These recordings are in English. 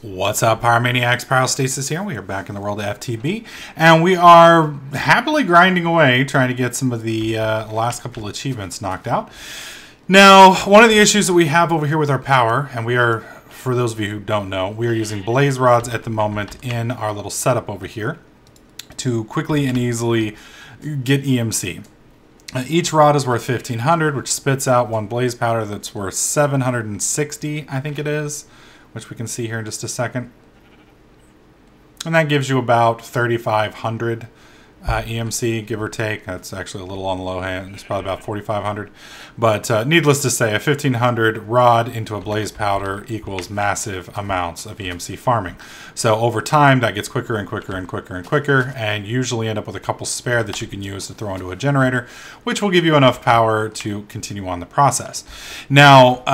What's up, Pyromaniacs? Pyrostasis here. We are back in the world of FTB, and we are happily grinding away, trying to get some of the last couple achievements knocked out. Now, one of the issues that we have over here with our power, and we are, for those of you who don't know, we are using blaze rods at the moment in our little setup over here to quickly and easily get EMC. Each rod is worth 1,500, which spits out one blaze powder that's worth 760, I think it is, which we can see here in just a second. And that gives you about 3,500 EMC, give or take. That's actually a little on the low hand. It's probably about 4,500. But needless to say, a 1,500 rod into a blaze powder equals massive amounts of EMC farming. So over time, that gets quicker and quicker and quicker and quicker, and usually end up with a couple spare that you can use to throw into a generator, which will give you enough power to continue on the process. Now,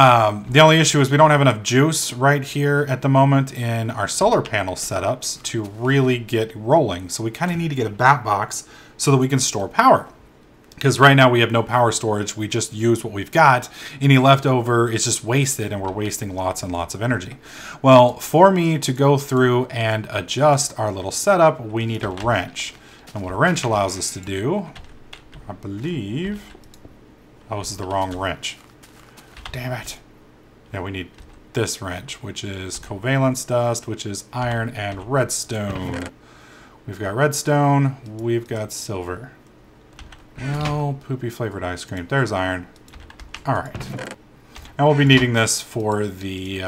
the only issue is we don't have enough juice right here at the moment in our solar panel setups to really get rolling. So we kind of need to get a bat box so that we can store power. Because right now we have no power storage, we just use what we've got. Any leftover is just wasted, and we're wasting lots and lots of energy. Well, for me to go through and adjust our little setup, we need a wrench. And what a wrench allows us to do, I believe... Oh, this is the wrong wrench. Damn it. Yeah, we need this wrench, which is covalence dust, which is iron and redstone. We've got redstone, we've got silver. Well, poopy flavored ice cream. There's iron. All right. And we'll be needing this for the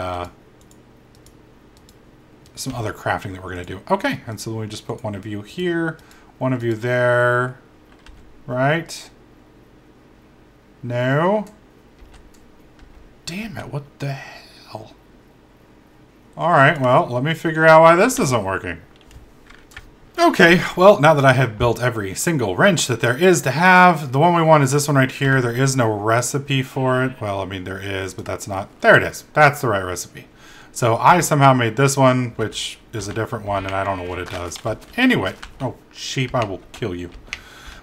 some other crafting that we're going to do. Okay, and so we just put one of you here, one of you there, right? No. Damn it, what the hell? All right, well, let me figure out why this isn't working. Okay, well, now that I have built every single wrench that there is to have, the one we want is this one right here. There is no recipe for it. Well, I mean, there is, but that's not... There it is. That's the right recipe. So I somehow made this one, which is a different one, and I don't know what it does. But anyway... Oh, sheep, I will kill you.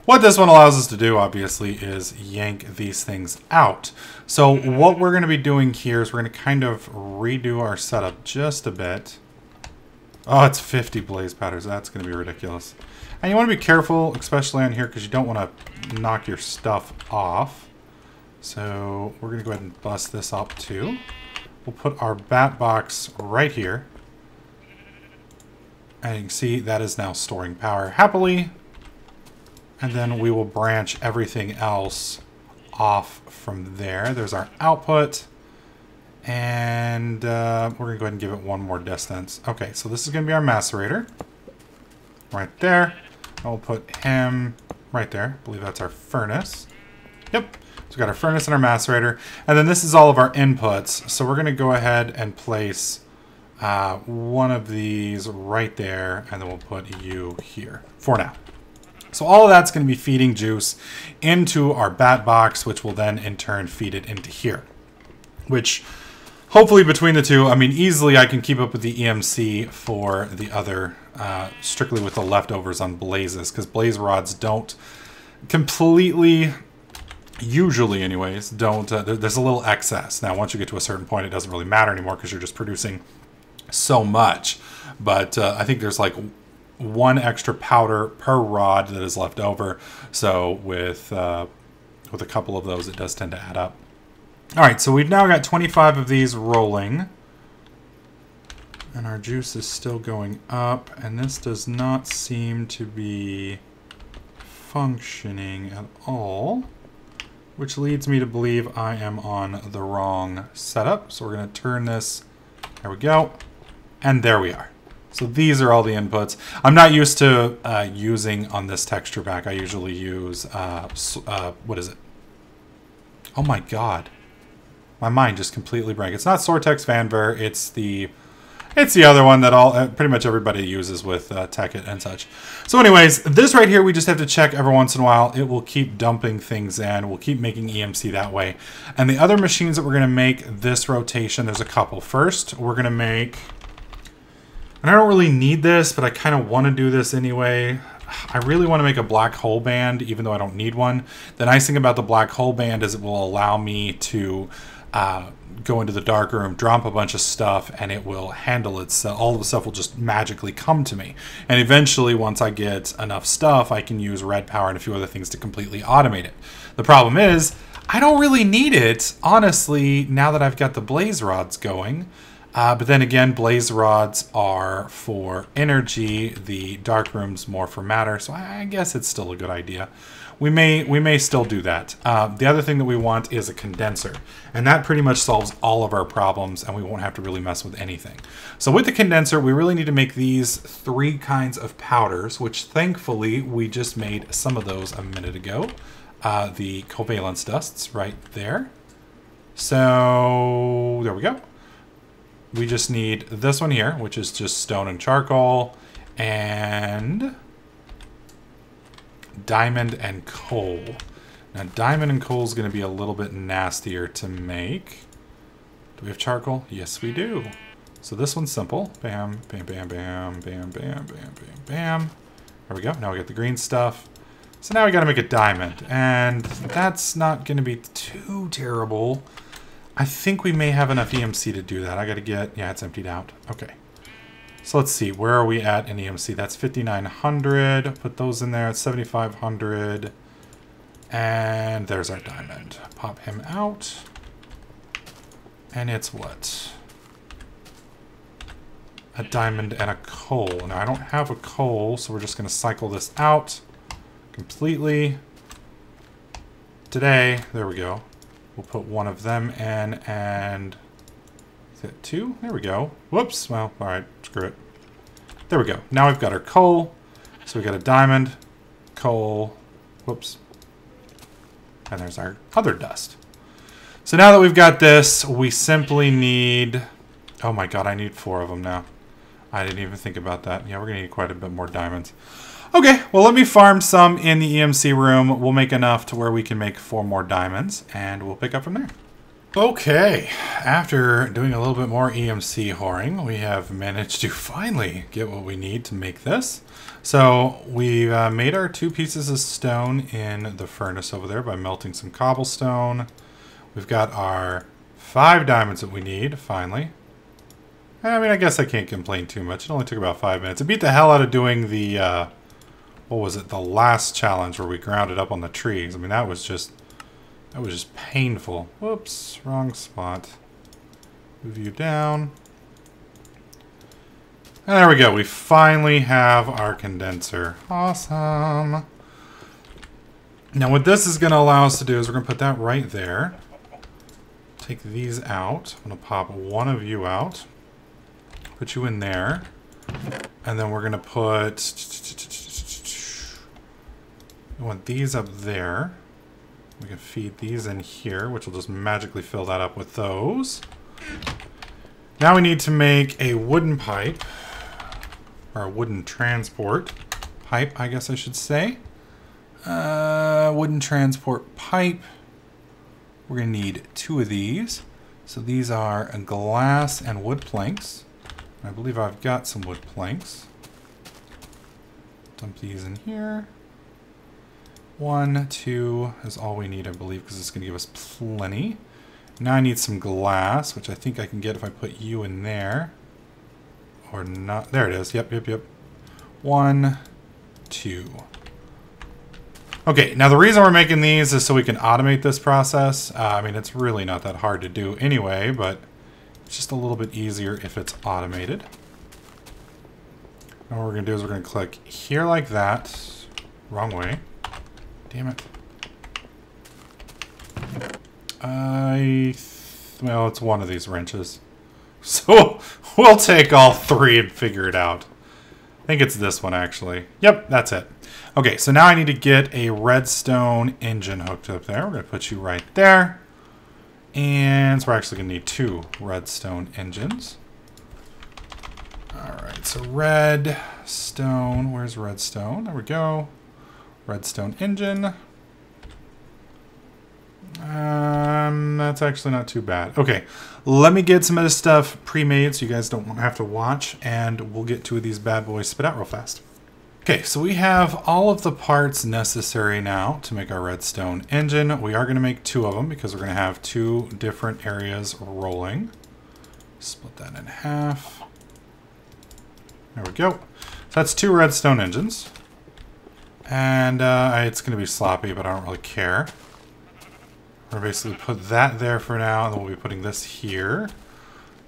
What this one allows us to do, obviously, is yank these things out. So what we're going to be doing here is we're going to kind of redo our setup just a bit. Oh, it's 50 blaze powders. That's going to be ridiculous. And you want to be careful, especially on here, because you don't want to knock your stuff off. So we're going to go ahead and bust this up too. We'll put our bat box right here. And you can see that is now storing power happily. And then we will branch everything else off from there. There's our output. And we're going to go ahead and give it one more distance. Okay, so this is going to be our macerator. Right there. And we'll put him right there. I believe that's our furnace. Yep. So we've got our furnace and our macerator. And then this is all of our inputs. So we're going to go ahead and place one of these right there. And then we'll put you here for now. So all of that's going to be feeding juice into our bat box, which will then in turn feed it into here. Which... hopefully between the two, I mean, easily I can keep up with the EMC for the other, strictly with the leftovers on blazes, because blaze rods don't completely, usually anyways, don't, there's a little excess. Now, once you get to a certain point, it doesn't really matter anymore because you're just producing so much. But I think there's like one extra powder per rod that is left over. So with a couple of those, it does tend to add up. All right, so we've now got 25 of these rolling. And our juice is still going up. And this does not seem to be functioning at all. Which leads me to believe I am on the wrong setup. So we're going to turn this. There we go. And there we are. So these are all the inputs. I'm not used to using on this texture pack. I usually use, what is it? Oh my god. My mind just completely blank. It's not Sortex Vanver. It's the other one that pretty much everybody uses with Tekkit and such. So anyways, this right here, we just have to check every once in a while. It will keep dumping things in. We'll keep making EMC that way. And the other machines that we're going to make this rotation, there's a couple. First, we're going to make... and I don't really need this, but I kind of want to do this anyway. I really want to make a black hole band, even though I don't need one. The nice thing about the black hole band is it will allow me to go into the dark room, drop a bunch of stuff, and it will handle itself. All of the stuff will just magically come to me. And eventually, once I get enough stuff, I can use red power and a few other things to completely automate it. The problem is, I don't really need it, honestly, now that I've got the blaze rods going. But then again, blaze rods are for energy, the dark room's more for matter, so I guess it's still a good idea. We may still do that. The other thing that we want is a condenser, and that pretty much solves all of our problems, and we won't have to really mess with anything. So with the condenser, we really need to make these 3 kinds of powders, which thankfully we just made some of those a minute ago. The covalence dusts right there. So there we go. We just need this one here, which is just stone and charcoal, and diamond and coal. Now, diamond and coal is going to be a little bit nastier to make. Do we have charcoal? Yes, we do. So this one's simple. Bam, bam, bam, bam, bam, bam, bam, bam, bam. There we go. Now we got the green stuff. So now we got to make a diamond, and that's not going to be too terrible. I think we may have enough EMC to do that. I got to get, yeah, it's emptied out. Okay. So let's see, where are we at in EMC? That's 5,900. Put those in there at 7,500. And there's our diamond. Pop him out. And it's what? A diamond and a coal. Now I don't have a coal, so we're just going to cycle this out completely. Today, there we go. We'll put one of them in, and is it 2? There we go. Whoops. Well, all right. Screw it. There we go. Now we've got our coal. So we got a diamond, coal. Whoops. And there's our other dust. So now that we've got this, we simply need... Oh my god, I need 4 of them now. I didn't even think about that. Yeah, we're going to need quite a bit more diamonds. Okay, well, let me farm some in the EMC room. We'll make enough to where we can make 4 more diamonds, and we'll pick up from there. Okay, after doing a little bit more EMC whoring, we have managed to finally get what we need to make this. So we made our 2 pieces of stone in the furnace over there by melting some cobblestone. We've got our 5 diamonds that we need, finally. I mean, I guess I can't complain too much. It only took about 5 minutes. It beat the hell out of doing the... what was it? The last challenge where we ground it up on the trees. I mean, that was just painful. Whoops, wrong spot. Move you down. And there we go. We finally have our condenser. Awesome. Now what this is going to allow us to do is we're going to put that right there. Take these out. I'm going to pop one of you out. Put you in there. And then we're going to put... We want these up there. We can feed these in here, which will just magically fill that up with those. Now we need to make a wooden pipe, or a wooden transport pipe, I guess I should say. Wooden transport pipe. We're going to need 2 of these. So these are glass and wood planks. I believe I've got some wood planks. Dump these in here. 1, 2 is all we need, I believe, because it's going to give us plenty. Now I need some glass, which I think I can get if I put you in there. Or not. There it is. Yep, yep, yep. 1, 2. Okay, now the reason we're making these is so we can automate this process. I mean, it's really not that hard to do anyway, but it's just a little bit easier if it's automated. Now what we're going to do is we're going to click here like that. Wrong way. Damn it. Well, it's one of these wrenches. So we'll take all 3 and figure it out. I think it's this one, actually. Yep, that's it. Okay, so now I need to get a redstone engine hooked up there. We're going to put you right there. And so we're actually going to need 2 redstone engines. Alright, so redstone. Where's redstone? There we go. Redstone engine. That's actually not too bad. Okay, let me get some of this stuff pre-made so you guys don't have to watch, and we'll get 2 of these bad boys spit out real fast. Okay, so we have all of the parts necessary now to make our redstone engine. We are going to make 2 of them because we're going to have 2 different areas rolling. Split that in half. There we go. So that's 2 redstone engines. And it's going to be sloppy, but I don't really care. We're basically put that there for now, and then we'll be putting this here.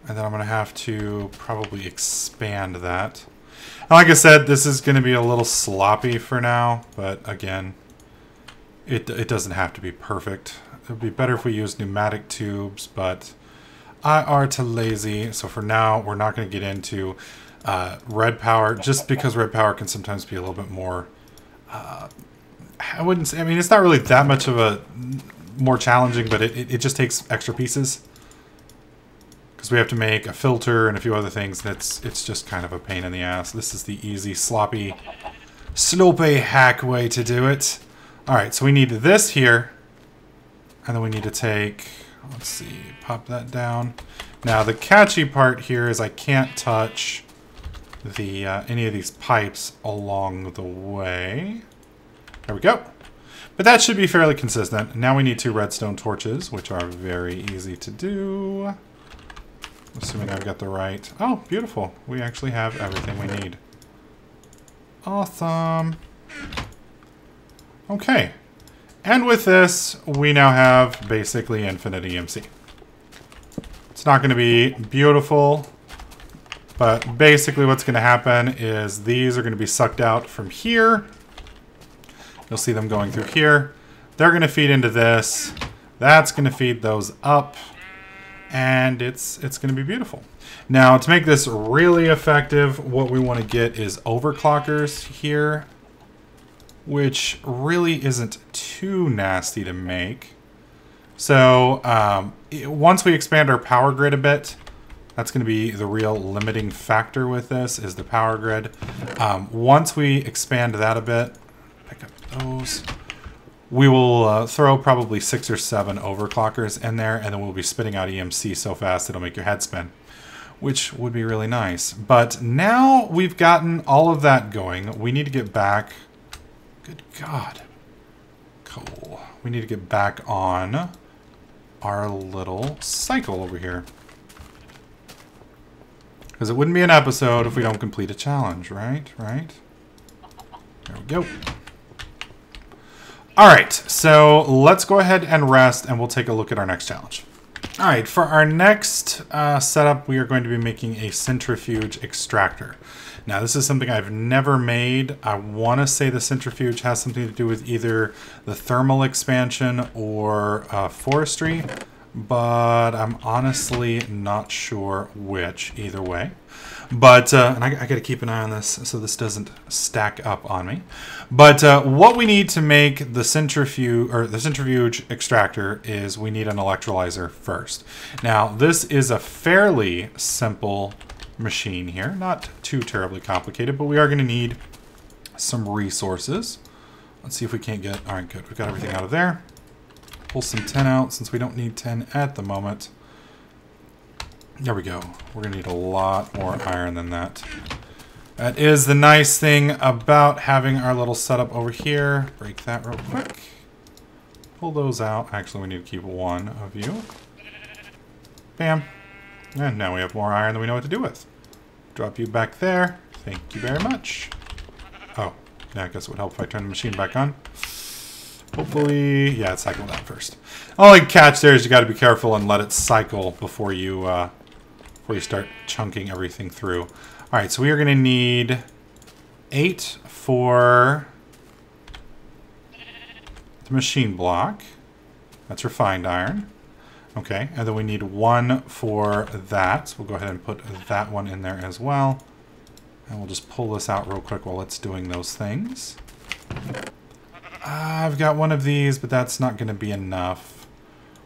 And then I'm going to have to probably expand that. And like I said, this is going to be a little sloppy for now, but again, it doesn't have to be perfect. It would be better if we used pneumatic tubes, but I are too lazy. So for now, we're not going to get into red power, just because red power can sometimes be a little bit more... I wouldn't say... I mean, it's not really that much of a more challenging, but it just takes extra pieces. Because we have to make a filter and a few other things, and it's just kind of a pain in the ass. This is the easy, sloppy hack way to do it. Alright, so we need this here. And then we need to take... Let's see, pop that down. Now, the catchy part here is I can't touch the any of these pipes along the way. There we go. But that should be fairly consistent. Now we need 2 redstone torches, which are very easy to do. Assuming I've got the right... Oh, beautiful. We actually have everything we need. Awesome. Okay. And with this, we now have basically infinite EMC. It's not going to be beautiful, but basically what's going to happen is these are going to be sucked out from here. You'll see them going through here. They're going to feed into this. That's going to feed those up. And it's going to be beautiful. Now, to make this really effective, what we want to get is overclockers here, which really isn't too nasty to make. So once we expand our power grid a bit, that's going to be the real limiting factor with this, is the power grid. Once we expand that a bit, pick up those. We will throw probably 6 or 7 overclockers in there, and then we'll be spitting out EMC so fast it'll make your head spin, which would be really nice. But now we've gotten all of that going, we need to get back... Good God. Cool. We need to get back on our little cycle over here. Because it wouldn't be an episode if we don't complete a challenge, right? Right? There we go. Alright, so let's go ahead and rest, and we'll take a look at our next challenge. Alright, for our next setup, we are going to be making a centrifuge extractor. Now, this is something I've never made. I want to say the centrifuge has something to do with either the thermal expansion or forestry, but I'm honestly not sure which either way. But, and I got to keep an eye on this so this doesn't stack up on me. But what we need to make the centrifuge extractor is we need an electrolyzer first. Now, this is a fairly simple machine here, not too terribly complicated, but we are going to need some resources. Let's see if we can't get... All right, good. We've got everything out of there. Pull some tin out since we don't need tin at the moment. There we go. We're going to need a lot more iron than that. That is the nice thing about having our little setup over here. Break that real quick. Pull those out. Actually, we need to keep 1 of you. Bam. And now we have more iron than we know what to do with. Drop you back there. Thank you very much. Oh, yeah, I guess it would help if I turn the machine back on. Hopefully, yeah, it cycled out first. Only catch there is you got to be careful and let it cycle before you start chunking everything through. All right, so we are going to need 8 for the machine block. That's refined iron. Okay, and then we need 1 for that. So we'll go ahead and put that one in there as well. And we'll just pull this out real quick while it's doing those things. I've got 1 of these, but that's not going to be enough.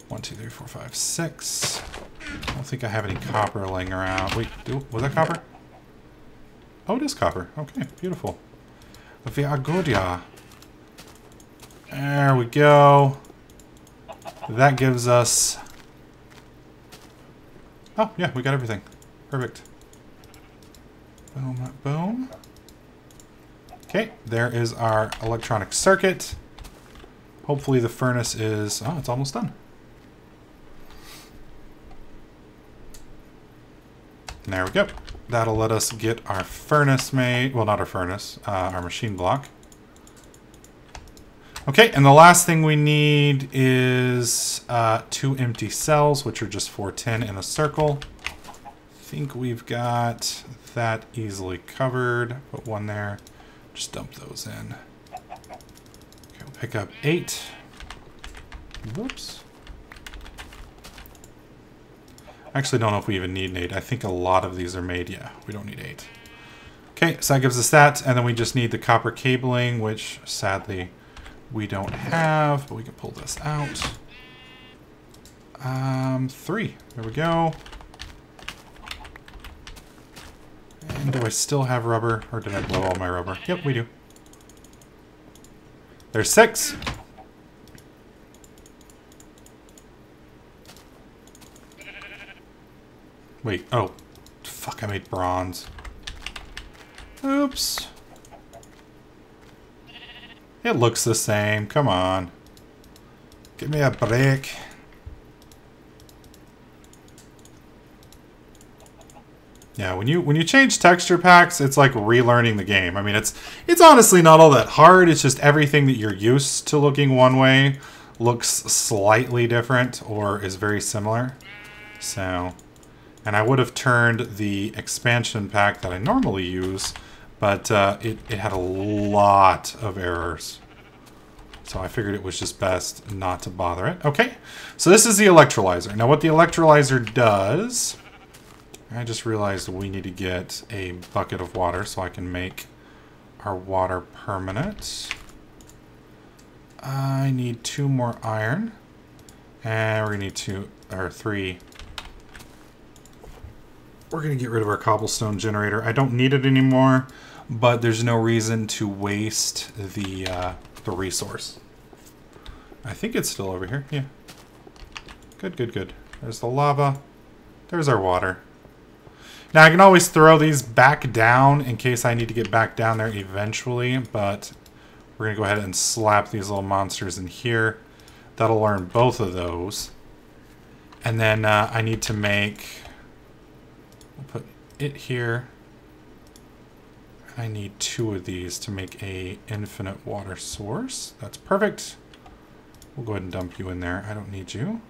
1, 2, 3, 4, 5, 6. I don't think I have any copper laying around. Wait, was that copper? Oh, it is copper. Okay, beautiful. Very good, yeah. There we go. That gives us... Oh, yeah, we got everything. Perfect. Boom, boom. Okay, there is our electronic circuit. Hopefully the furnace is... Oh, it's almost done. There we go. That'll let us get our furnace made. Well, not our furnace, our machine block. Okay, and the last thing we need is 2 empty cells, which are just 410 in a circle. I think we've got that easily covered. Put one there. Just dump those in. Okay, we'll pick up 8. Whoops. I actually don't know if we even need an 8. I think a lot of these are made. Yeah, we don't need 8. Okay, so that gives us that. And then we just need the copper cabling, which sadly we don't have, but we can pull this out. 3. There we go. And do I still have rubber? Or did I blow all my rubber? Yep, we do. There's 6. Wait, oh. Fuck, I made bronze. Oops. It looks the same. Come on. Give me a break. Yeah, when you change texture packs, it's like relearning the game. I mean, it's honestly not all that hard. It's just everything that you're used to looking one way looks slightly different or is very similar. So, and I would have turned the expansion pack that I normally use, but it had a lot of errors. So I figured it was just best not to bother it. Okay, so this is the electrolyzer. Now what the electrolyzer does... I just realized we need to get a bucket of water so I can make our water permanent. I need 2 more iron. And we're going to need 3. We're going to get rid of our cobblestone generator. I don't need it anymore, but there's no reason to waste the resource. I think it's still over here. Yeah. Good, good, good. There's the lava. There's our water. Now, I can always throw these back down in case I need to get back down there eventually, but we're going to go ahead and slap these little monsters in here. That'll learn both of those. And then I need to make... We'll put it here. I need 2 of these to make a infinite water source. That's perfect. We'll go ahead and dump you in there. I don't need you.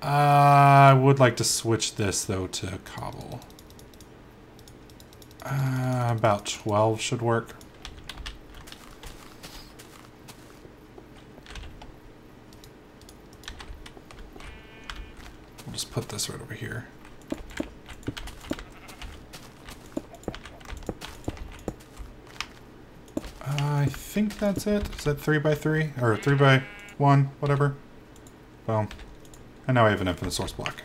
I would like to switch this, though, to cobble. About 12 should work. We'll just put this right over here. I think that's it. Is that 3x3? Or 3x1? Whatever. Boom. And now I have an infinite source block.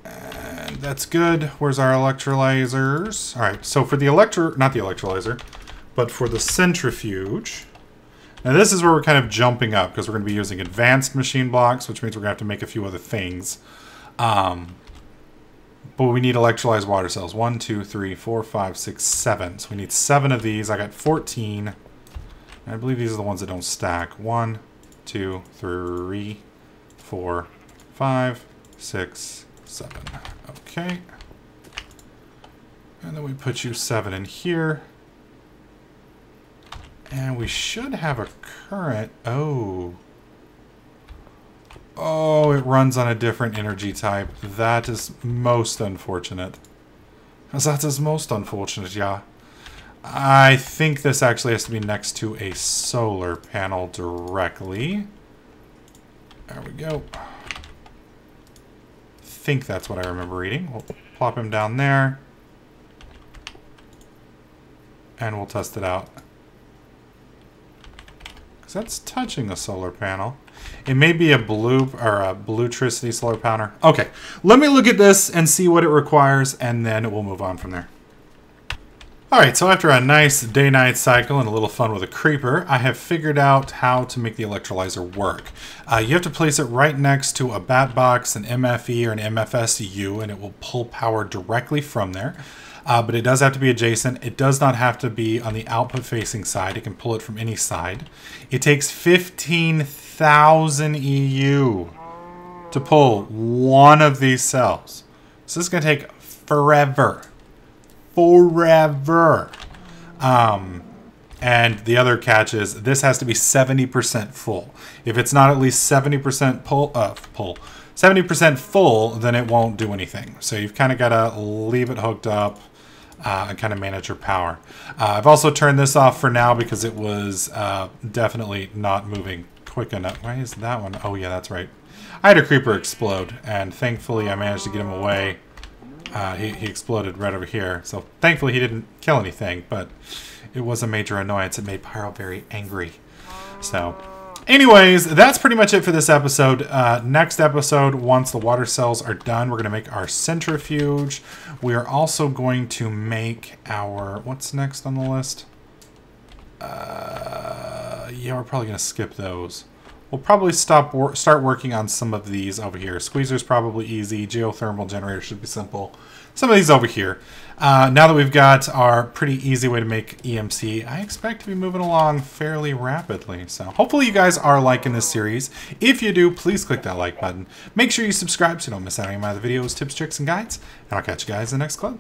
And that's good. Where's our electrolyzers? Alright, so for the not the electrolyzer, but for the centrifuge. Now this is where we're kind of jumping up, because we're going to be using advanced machine blocks, which means we're going to have to make a few other things. But we need electrolyzed water cells. 1, 2, 3, 4, 5, 6, 7. So we need 7 of these. I got 14. And I believe these are the ones that don't stack. 1, 2, 3, 4, 5, 6, 7. Okay. And then we put you 7 in here. And we should have a current. Oh, it runs on a different energy type. That is most unfortunate. That is most unfortunate, yeah. I think this actually has to be next to a solar panel directly. There we go. I think that's what I remember reading. We'll plop him down there. And we'll test it out. Because that's touching the solar panel. It may be a blue or a bluetricity solar panel. Okay, let me look at this and see what it requires, and then we'll move on from there. Alright, so after a nice day-night cycle and a little fun with a creeper, I have figured out how to make the electrolyzer work. You have to place it right next to a bat box, an MFE, or an MFSU, and it will pull power directly from there. but it does have to be adjacent. It does not have to be on the output facing side. It can pull it from any side. It takes 15,000 EU to pull one of these cells. So this is going to take forever. Forever. And the other catch is this has to be 70% full. If it's not at least 70% 70% full, then it won't do anything. So you've kind of got to leave it hooked up and kind of manage your power. I've also turned this off for now because it was definitely not moving quick enough. Why is that one? Oh yeah, that's right. I had a creeper explode, and thankfully I managed to get him away. He exploded right over here. So thankfully he didn't kill anything, but it was a major annoyance. It made Pyro very angry. So anyways, that's pretty much it for this episode. Next episode, once the water cells are done, we're going to make our centrifuge. We are also going to make our... What's next on the list? Yeah, we're probably going to skip those. We'll probably start working on some of these over here. Squeezer's probably easy. Geothermal generator should be simple. Some of these over here. Now that we've got our pretty easy way to make EMC, I expect to be moving along fairly rapidly. So hopefully you guys are liking this series. If you do, please click that like button. Make sure you subscribe so you don't miss out on any of my other videos, tips, tricks, and guides. And I'll catch you guys in the next clip.